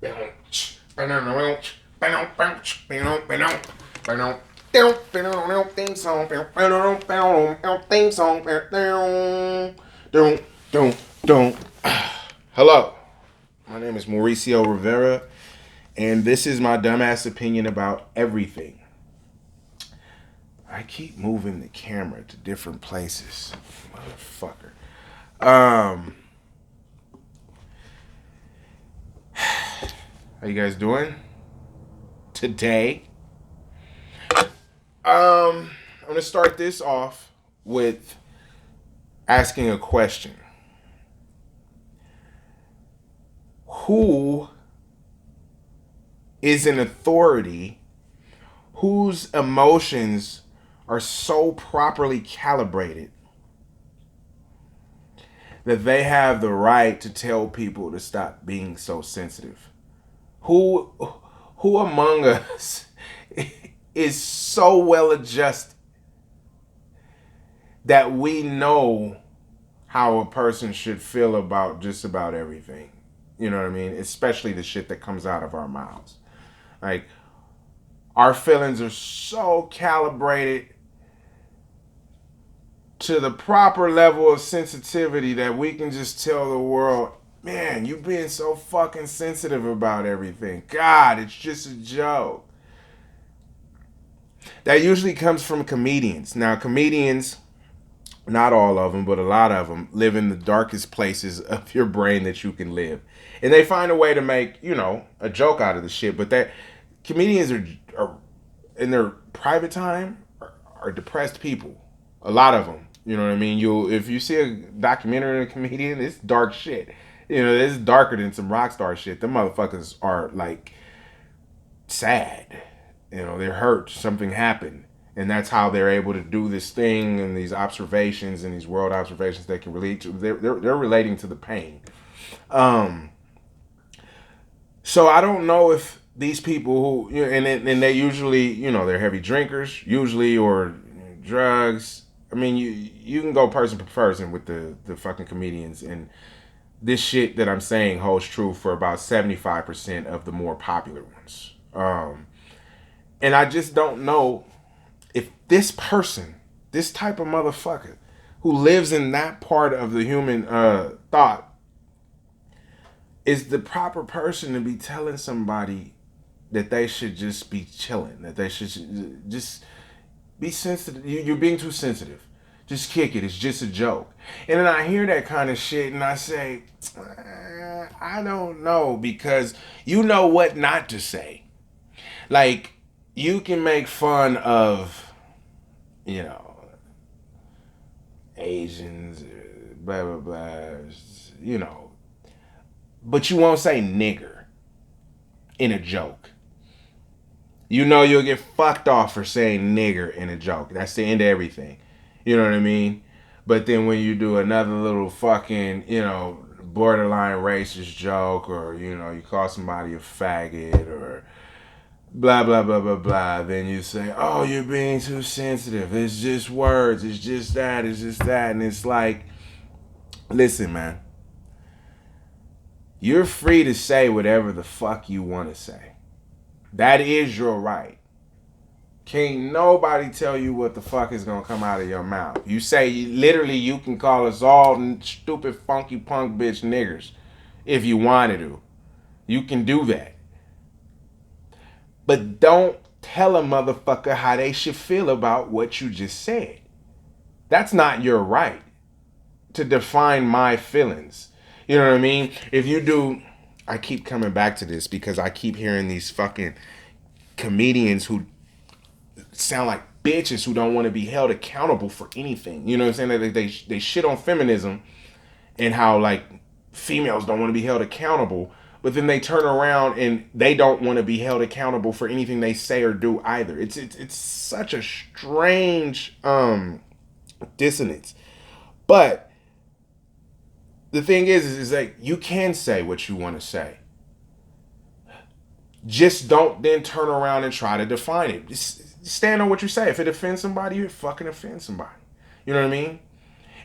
Theme song. Theme song. Hello, my name is Mauricio Rivera, and this is my dumbass opinion about everything. I keep moving the camera to different places, motherfucker. Um, how you guys doing today? I'm gonna start this off with asking a question. Who is an authority whose emotions are so properly calibrated that they have the right to tell people to stop being so sensitive? Who who among us is so well adjusted that we know how a person should feel about just about everything? You know what I mean? Especially the shit that comes out of our mouths. Like, our feelings are so calibrated to the proper level of sensitivity that we can just tell the world, man, you being so fucking sensitive about everything. God, it's just a joke. That usually comes from comedians. Now, comedians, not all of them, but a lot of them, live in the darkest places of your brain that you can live. And they find a way to make, a joke out of the shit. But that comedians are in their private time, are depressed people. A lot of them. You know what I mean? If you see a documentary on a comedian, it's dark shit. It's darker than some rock star shit. Them motherfuckers are like sad. They're hurt. Something happened. And that's how they're able to do this thing and these observations and these world observations they can relate to. They're relating to the pain. So I don't know if these people who, and they usually, they're heavy drinkers, usually, or drugs. I mean, you can go person per person with the fucking comedians, and this shit that I'm saying holds true for about 75% of the more popular ones. And I just don't know if this person, this type of motherfucker, who lives in that part of the human thought, is the proper person to be telling somebody that they should just be chilling, that they should just be sensitive. You're being too sensitive. Just kick it. It's just a joke. And then I hear that kind of shit and I say, I don't know, because you know what not to say. Like, you can make fun of, Asians, blah, blah, blah, but you won't say nigger in a joke. You'll get fucked off for saying nigger in a joke. That's the end of everything. You know what I mean? But then when you do another little fucking, borderline racist joke, or, you call somebody a faggot, or blah, blah, blah, blah, blah, then you say, oh, you're being too sensitive. It's just words. It's just that. It's just that. And it's like, listen, man. You're free to say whatever the fuck you want to say. That is your right. Can't nobody tell you what the fuck is gonna come out of your mouth. You say, literally, you can call us all stupid, funky punk bitch niggers if you wanted to. You can do that. But don't tell a motherfucker how they should feel about what you just said. That's not your right to define my feelings. You know what I mean? If you do, I keep coming back to this because I keep hearing these fucking comedians who sound like bitches who don't want to be held accountable for anything. You know what I'm saying? They shit on feminism and how, like, females don't want to be held accountable, but then they turn around and they don't want to be held accountable for anything they say or do either. It's such a strange dissonance. But the thing is like, you can say what you want to say. Just don't then turn around and try to define it. Just stand on what you say. If it offends somebody, you fucking offend somebody. You know what I mean?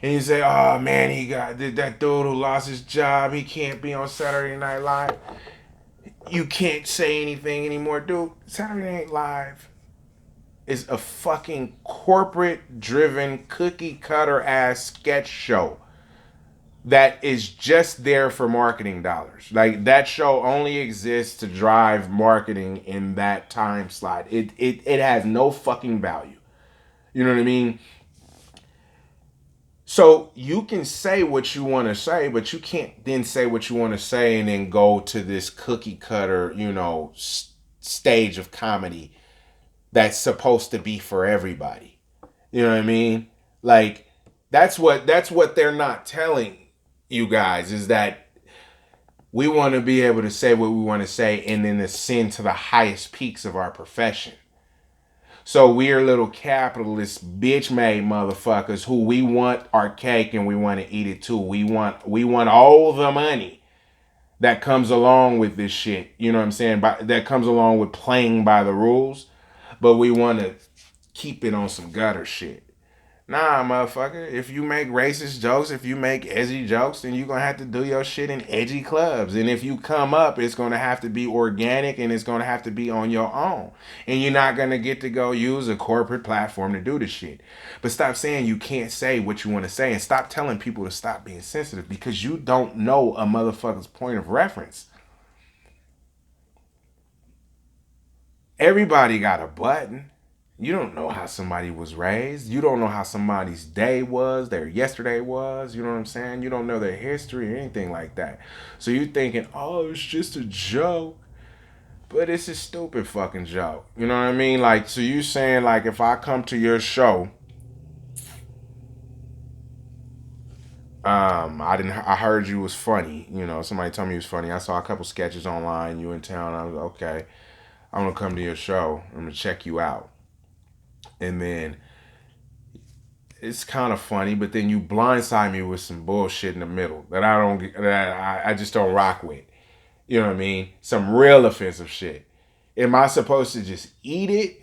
And you say, oh man, that dude who lost his job, he can't be on Saturday Night Live. you can't say anything anymore, dude. Saturday Night Live is a fucking corporate driven cookie cutter ass sketch show that is just there for marketing dollars. Like that show only exists to drive marketing in that time slot. It has no fucking value. You know what I mean? So you can say what you want to say, but you can't then say what you want to say and then go to this cookie cutter, stage of comedy that's supposed to be for everybody. You know what I mean? Like that's what they're not telling you guys is that we want to be able to say what we want to say and then ascend to the highest peaks of our profession. So we're little capitalist bitch made motherfuckers who we want our cake and we want to eat it too. We want all the money that comes along with this shit. You know what I'm saying? That comes along with playing by the rules, but we want to keep it on some gutter shit. Nah, motherfucker. If you make racist jokes, if you make edgy jokes, then you're gonna have to do your shit in edgy clubs. And if you come up, it's gonna have to be organic and it's gonna have to be on your own. And you're not gonna get to go use a corporate platform to do the shit. But stop saying you can't say what you want to say and stop telling people to stop being sensitive because you don't know a motherfucker's point of reference. Everybody got a button. You don't know how somebody was raised. You don't know how somebody's day was, their yesterday was. You know what I'm saying? You don't know their history or anything like that. So you're thinking, oh, it's just a joke. But it's a stupid fucking joke. You know what I mean? Like, so you saying, like, if I come to your show, I heard you was funny. Somebody told me you was funny. I saw a couple sketches online. You in town. I was okay. I'm gonna come to your show. I'm gonna check you out. And then it's kind of funny, but then you blindside me with some bullshit in the middle that I just don't rock with. You know what I mean? Some real offensive shit. Am I supposed to just eat it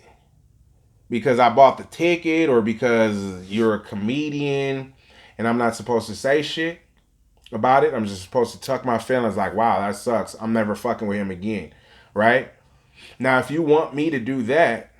because I bought the ticket or because you're a comedian and I'm not supposed to say shit about it? I'm just supposed to tuck my feelings like, wow, that sucks. I'm never fucking with him again. Right? Now, if you want me to do that,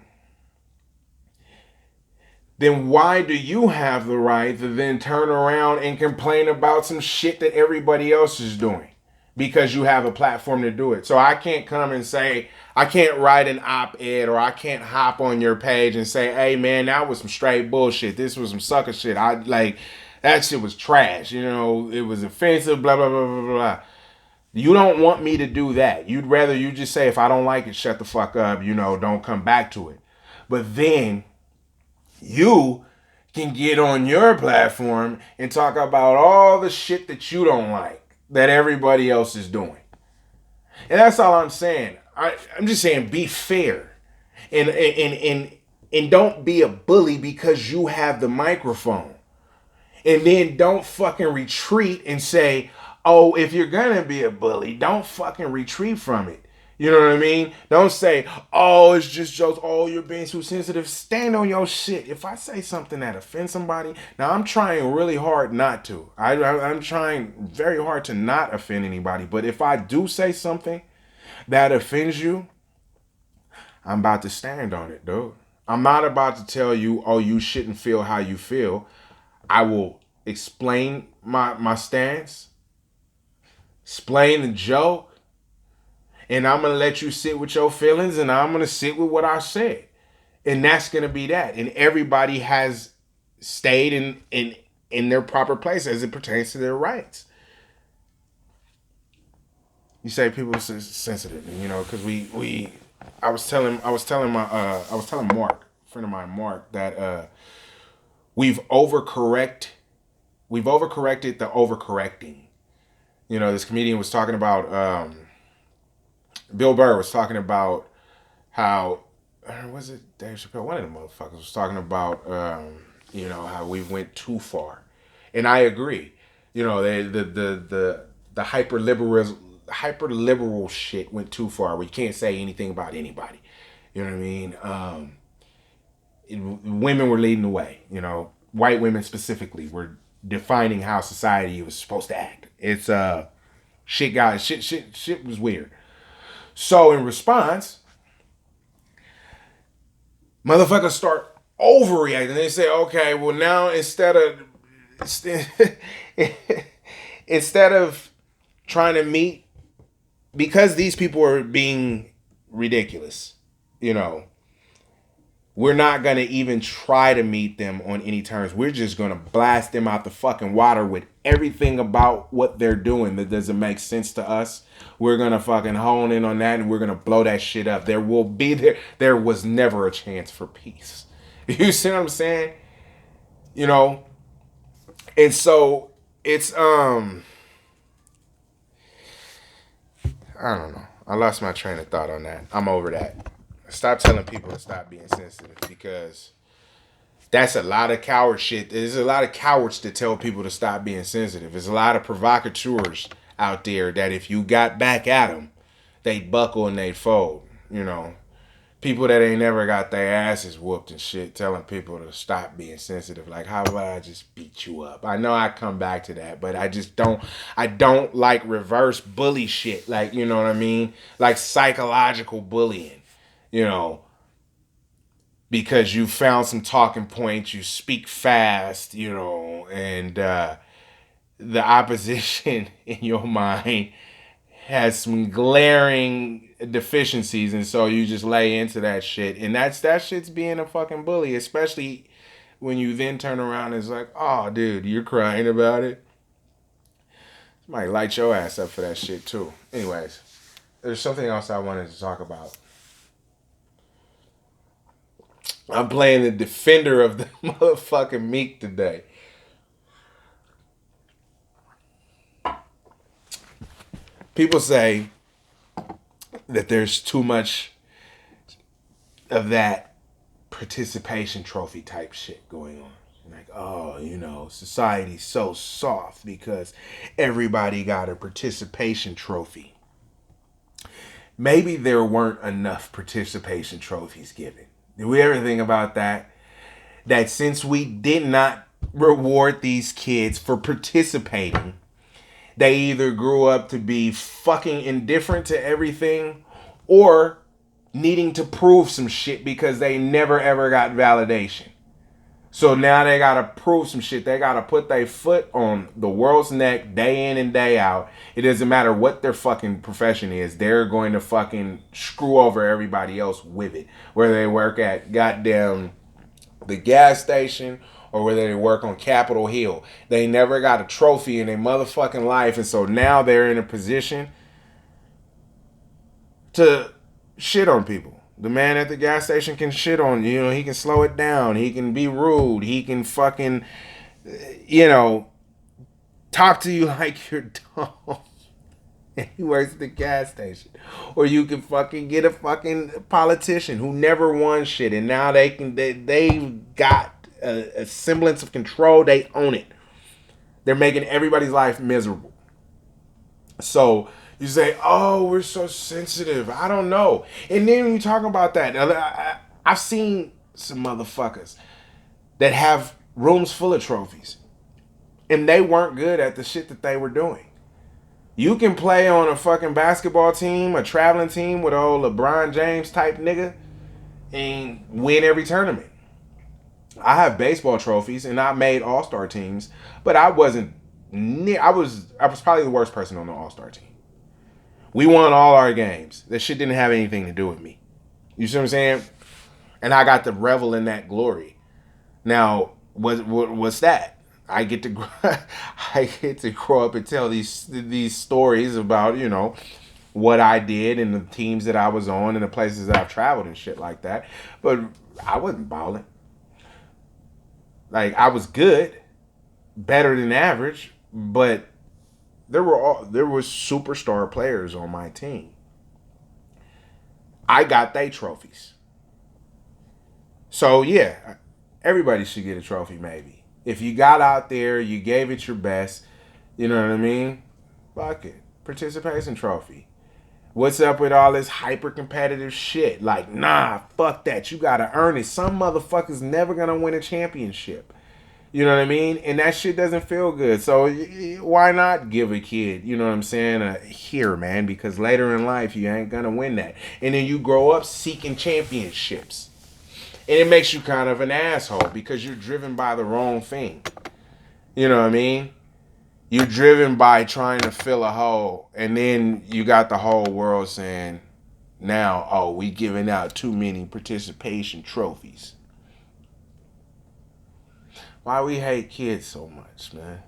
then why do you have the right to then turn around and complain about some shit that everybody else is doing? Because you have a platform to do it. So I can't come and say, I can't write an op-ed or I can't hop on your page and say, hey man, that was some straight bullshit. This was some sucker shit. That shit was trash. It was offensive, blah, blah, blah, blah, blah. You don't want me to do that. You'd rather you just say, if I don't like it, shut the fuck up, don't come back to it. But then you can get on your platform and talk about all the shit that you don't like that everybody else is doing. And that's all I'm saying. I'm just saying be fair. And don't be a bully because you have the microphone. And then don't fucking retreat and say, oh, if you're gonna be a bully, don't fucking retreat from it. You know what I mean? Don't say, oh, it's just jokes. Oh, you're being too sensitive. Stand on your shit. If I say something that offends somebody, now I'm trying really hard not to. I'm trying very hard to not offend anybody. But if I do say something that offends you, I'm about to stand on it, dude. I'm not about to tell you, oh, you shouldn't feel how you feel. I will explain my stance, explain the joke, and I'm gonna let you sit with your feelings, and I'm gonna sit with what I said, and that's gonna be that. And everybody has stayed in their proper place as it pertains to their rights. You say people are sensitive, because I was telling Mark, a friend of mine, Mark, that we've overcorrected the overcorrecting. This comedian was talking about Bill Burr was talking about how was it Dave Chappelle? One of the motherfuckers was talking about how we went too far, and I agree. The hyper liberal shit went too far. We can't say anything about anybody. You know what I mean? Women were leading the way. White women specifically were defining how society was supposed to act. It's shit was weird. So in response, motherfuckers start overreacting. They say, okay, well now instead of trying to meet, because these people are being ridiculous, you know, we're not going to even try to meet them on any terms. We're just going to blast them out the fucking water with everything about what they're doing that doesn't make sense to us. We're going to fucking hone in on that and we're going to blow that shit up. There was never a chance for peace. You see what I'm saying? You know? And so it's, I don't know. I lost my train of thought on that. I'm over that. Stop telling people to stop being sensitive, because that's a lot of coward shit. There's a lot of cowards to tell people to stop being sensitive. There's a lot of provocateurs out there that if you got back at them, they'd buckle and they'd fold. You know, people that ain't never got their asses whooped and shit, telling people to stop being sensitive. Like, how about I just beat you up? I know I come back to that, but I don't like reverse bully shit. Like, you know what I mean? Like psychological bullying, you know, because you found some talking points, you speak fast, you know, and the opposition in your mind has some glaring deficiencies, and so you just lay into that shit, and that shit's being a fucking bully, especially when you then turn around and it's like, oh, dude, you're crying about it. Might light your ass up for that shit too. Anyways, there's something else I wanted to talk about. I'm playing the defender of the motherfucking Meek today. People say that there's too much of that participation trophy type shit going on. Like, oh, you know, society's so soft because everybody got a participation trophy. Maybe there weren't enough participation trophies given. Did we ever think about that? That since we did not reward these kids for participating, they either grew up to be fucking indifferent to everything or needing to prove some shit because they never ever got validation. So now they gotta prove some shit. They gotta put their foot on the world's neck day in and day out. It doesn't matter what their fucking profession is. They're going to fucking screw over everybody else with it. Whether they work at goddamn the gas station or whether they work on Capitol Hill. They never got a trophy in their motherfucking life. And so now they're in a position to shit on people. The man at the gas station can shit on you. You know, he can slow it down. He can be rude. He can fucking, you know, talk to you like you're dumb. And he works at the gas station. Or you can fucking get a fucking politician who never won shit. And now they've got a semblance of control. They own it. They're making everybody's life miserable. So you say, oh, we're so sensitive. I don't know. And then when you talk about that, I've seen some motherfuckers that have rooms full of trophies. And they weren't good at the shit that they were doing. You can play on a fucking basketball team, a traveling team with old LeBron James type nigga, and win every tournament. I have baseball trophies and I made all-star teams, but I wasn't near. I was probably the worst person on the all-star team. We won all our games. That shit didn't have anything to do with me. You see what I'm saying? And I got to revel in that glory. Now, what's that? I get to grow up and tell these stories about, you know, what I did and the teams that I was on and the places that I've traveled and shit like that. But I wasn't balling. Like, I was good, better than average, but there were superstar players on my team. I got they trophies. So yeah, everybody should get a trophy maybe. If you got out there, you gave it your best, you know what I mean? Fuck it. Participation trophy. What's up with all this hyper competitive shit? Like, nah, fuck that. You gotta earn it. Some motherfuckers never gonna win a championship. You know what I mean? And that shit doesn't feel good. So why not give a kid, you know what I'm saying, a here, man? Because later in life, you ain't gonna win that. And then you grow up seeking championships. And it makes you kind of an asshole because you're driven by the wrong thing. You know what I mean? You're driven by trying to fill a hole. And then you got the whole world saying, now, oh, we giving out too many participation trophies. Why we hate kids so much, man?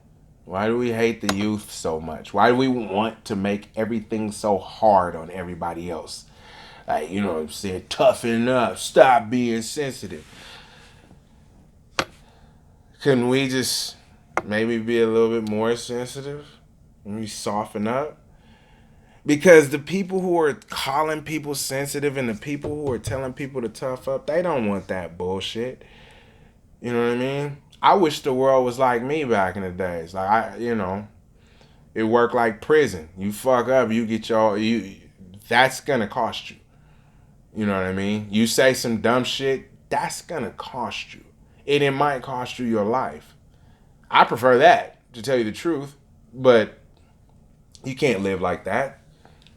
Why do we hate the youth so much? Why do we want to make everything so hard on everybody else? Like, you know what I'm saying? Toughen up. Stop being sensitive. Couldn't we just maybe be a little bit more sensitive? Maybe soften up? Because the people who are calling people sensitive and the people who are telling people to tough up, they don't want that bullshit. You know what I mean? I wish the world was like me back in the days. Like it worked like prison. You fuck up, you get your you. That's gonna cost you. You know what I mean? You say some dumb shit, that's gonna cost you, and it might cost you your life. I prefer that, to tell you the truth, but you can't live like that.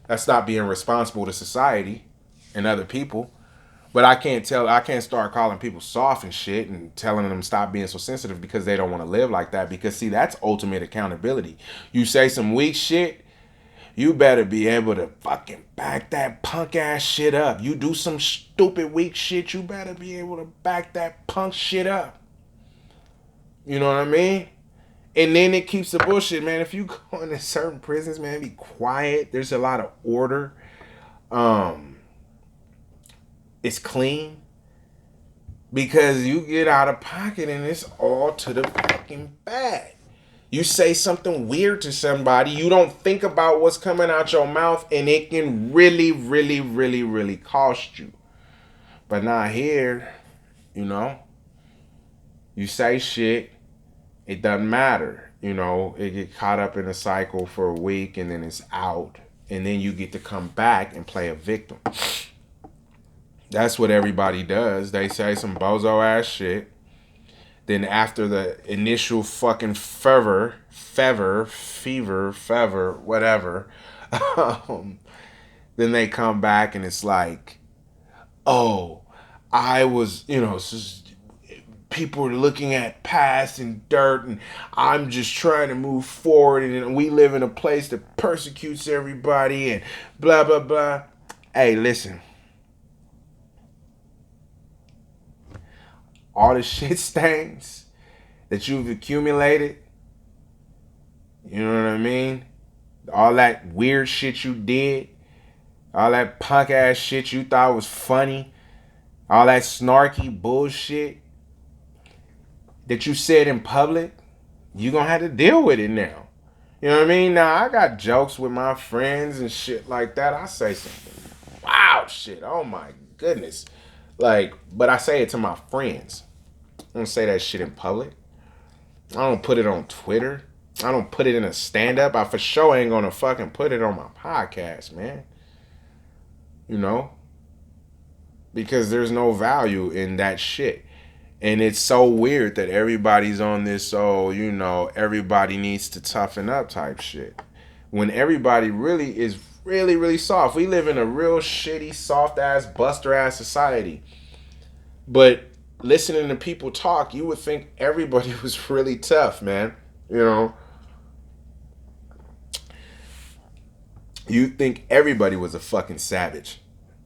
That's not being responsible to society and other people. But I can't start calling people soft and shit and telling them stop being so sensitive because they don't want to live like that. Because see, that's ultimate accountability. You say some weak shit, you better be able to fucking back that punk ass shit up. You do some stupid weak shit, you better be able to back that punk shit up. You know what I mean? And then it keeps the bullshit, man. If you go into certain prisons, man, be quiet. There's a lot of order. Um, it's clean. Because you get out of pocket and it's all to the fucking bad. You say something weird to somebody, you don't think about what's coming out your mouth, and it can really, really, really, really cost you. But not here, you know. You say shit, it doesn't matter. You know, it get caught up in a cycle for a week and then it's out. And then you get to come back and play a victim. That's what everybody does. They say some bozo ass shit. Then after the initial fucking fever, whatever, then they come back and it's like, oh, I was, people are looking at past and dirt and I'm just trying to move forward and we live in a place that persecutes everybody and blah, blah, blah. Hey, listen. All the shit stains that you've accumulated, you know what I mean? All that weird shit you did, all that punk ass shit you thought was funny, all that snarky bullshit that you said in public, you gonna have to deal with it now. You know what I mean? Now, I got jokes with my friends and shit like that. I say some wild shit. Oh my goodness. Like, but I say it to my friends. I don't say that shit in public. I don't put it on Twitter. I don't put it in a stand-up. I for sure ain't gonna fucking put it on my podcast, man. You know? Because there's no value in that shit. And it's so weird that everybody's on this, oh, everybody needs to toughen up type shit. When everybody really is really, really soft. We live in a real shitty, soft-ass, buster-ass society. But listening to people talk, you would think everybody was really tough, man. You know? You'd think everybody was a fucking savage.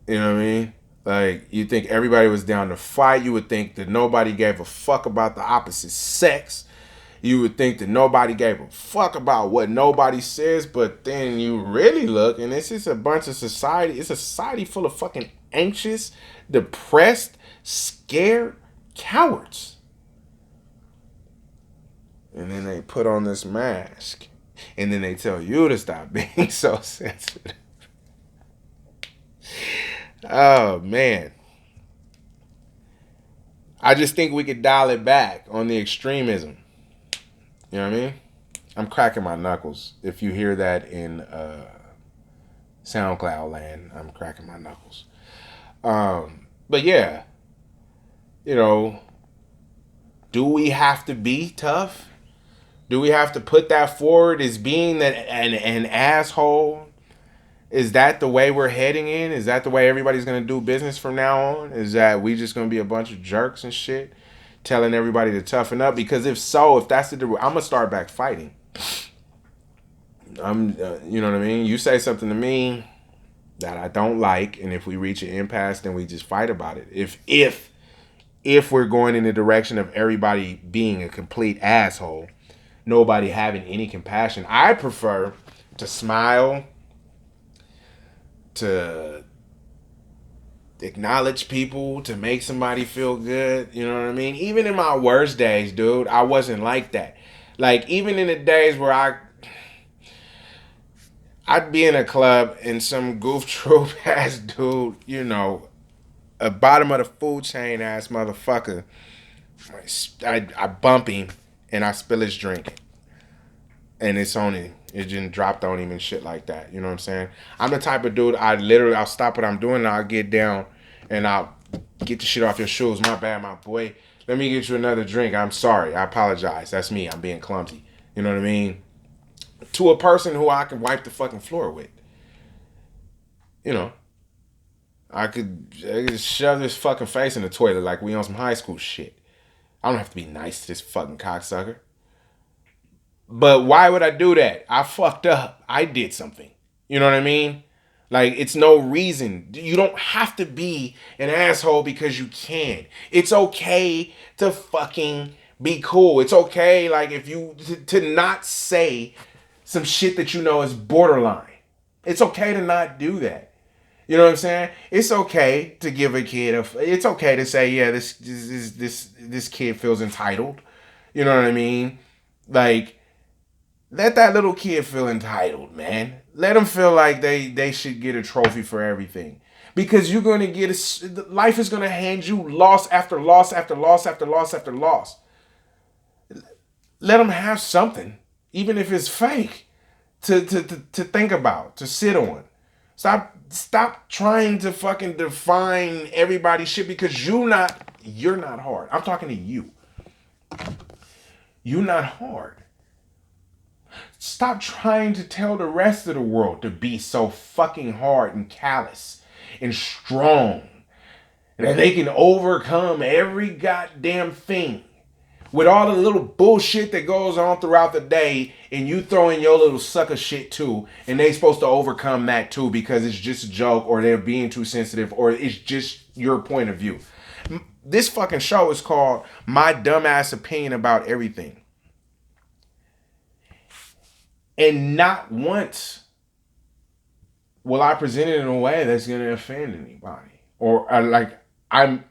You know what I mean? Like, you think everybody was down to fight. You would think that nobody gave a fuck about the opposite sex. You would think that nobody gave a fuck about what nobody says. But then you really look, and it's just a bunch of society. It's a society full of fucking anxious, depressed, scared cowards. And then they put on this mask. And then they tell you to stop being so sensitive. Oh, man. I just think we could dial it back on the extremism. You know what I mean? I'm cracking my knuckles. If you hear that in SoundCloud land, I'm cracking my knuckles. But yeah, you know, Do we have to be tough? Do we have to put that forward as being an asshole? Is that the way we're heading in? Is that the way everybody's gonna do business from now on? Is that we just gonna be a bunch of jerks and shit, telling everybody to toughen up? Because if so, if that's the, I'm gonna start back fighting. You know what I mean? You say something to me that I don't like, and if we reach an impasse, then we just fight about it. If we're going in the direction of everybody being a complete asshole, nobody having any compassion, I prefer to smile, to acknowledge people, to make somebody feel good. You know what I mean? Even in my worst days, dude, I wasn't like that. Like, even in the days where I'd be in a club and some goof troop ass dude, you know, a bottom of the food chain ass motherfucker, I bump him and I spill his drink. And it's on him. It just dropped on him and shit like that. You know what I'm saying? I'm the type of dude, I'll stop what I'm doing and I'll get down and I'll get the shit off your shoes. My bad, my boy. Let me get you another drink. I'm sorry. I apologize. That's me. I'm being clumsy. You know what I mean? To a person who I can wipe the fucking floor with. You know, I could shove this fucking face in the toilet like we on some high school shit. I don't have to be nice to this fucking cocksucker. But why would I do that? I fucked up. I did something. You know what I mean? Like, it's no reason. You don't have to be an asshole because you can. It's okay to fucking be cool. It's okay, like, if you to not say some shit that you know is borderline. It's okay to not do that. You know what I'm saying? It's okay to give a kid it's okay to say, yeah, this kid feels entitled. You know what I mean? Like, let that little kid feel entitled, man. Let them feel like they should get a trophy for everything. Because you're going to life is going to hand you loss after loss after loss after loss after loss. Let them have something, even if it's fake, to think about, to sit on. Stop trying to fucking define everybody's shit because you're not hard. I'm talking to you. You're not hard. Stop trying to tell the rest of the world to be so fucking hard and callous and strong. And that they can overcome every goddamn thing. With all the little bullshit that goes on throughout the day, and you throw in your little sucker shit too, and they supposed to overcome that too because it's just a joke, or they're being too sensitive, or it's just your point of view. This fucking show is called My Dumbass Opinion About Everything. And not once will I present it in a way that's gonna offend anybody. Or like I'm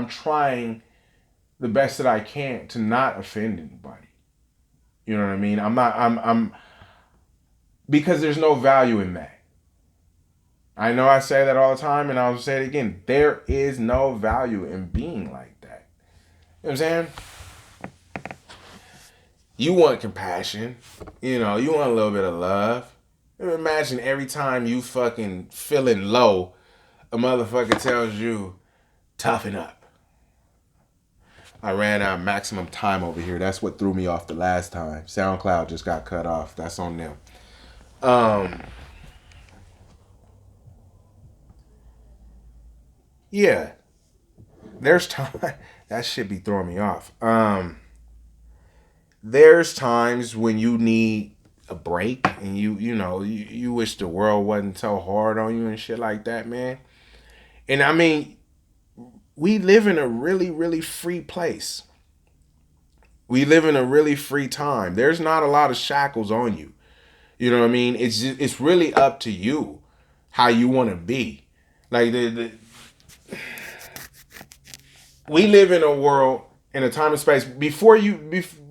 trying the best that I can to not offend anybody. You know what I mean? I'm because there's no value in that. I know I say that all the time and I'll say it again. There is no value in being like that. You know what I'm saying? You want compassion. You know, you want a little bit of love. Imagine every time you fucking feeling low, a motherfucker tells you, toughen up. I ran out of maximum time over here. That's what threw me off the last time. SoundCloud just got cut off. That's on them. Yeah. There's time. That shit be throwing me off. There's times when you need a break and you wish the world wasn't so hard on you and shit like that, man. And I mean, we live in a really, really free place. We live in a really free time. There's not a lot of shackles on you. You know what I mean? It's really up to you how you want to be. Like we live in a world in a time and space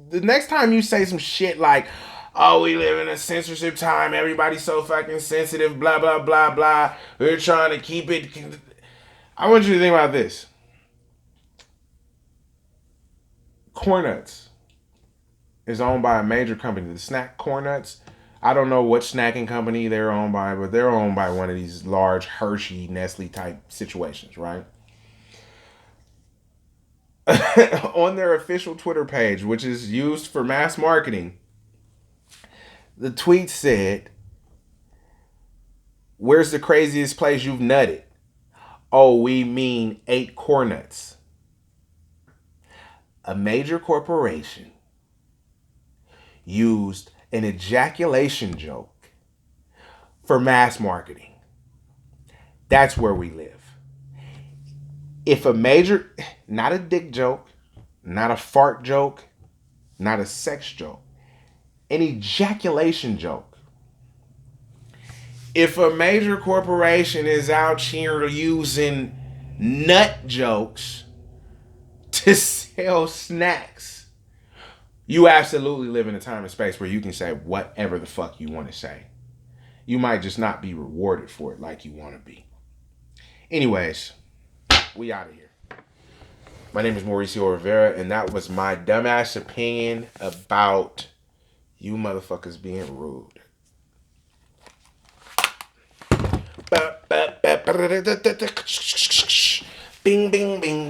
the next time you say some shit like, oh, we live in a censorship time, everybody's so fucking sensitive, blah blah blah blah, we're trying to keep it. I want you to think about this. Corn Nuts is owned by a major company, the snack Corn Nuts. I don't know what snacking company they're owned by, but they're owned by one of these large Hershey, Nestle type situations, right? on their official Twitter page, which is used for mass marketing, the tweet said, "Where's the craziest place you've nutted?" "Oh, we mean 8 cornuts." A major corporation used an ejaculation joke for mass marketing. That's where we live. If a major, not a dick joke, not a fart joke, not a sex joke, an ejaculation joke. If a major corporation is out here using nut jokes to sell snacks, you absolutely live in a time and space where you can say whatever the fuck you want to say. You might just not be rewarded for it like you want to be. Anyways, we out of here. My name is Mauricio Rivera, and that was my dumbass opinion about you motherfuckers being rude. Bing, bing, bing.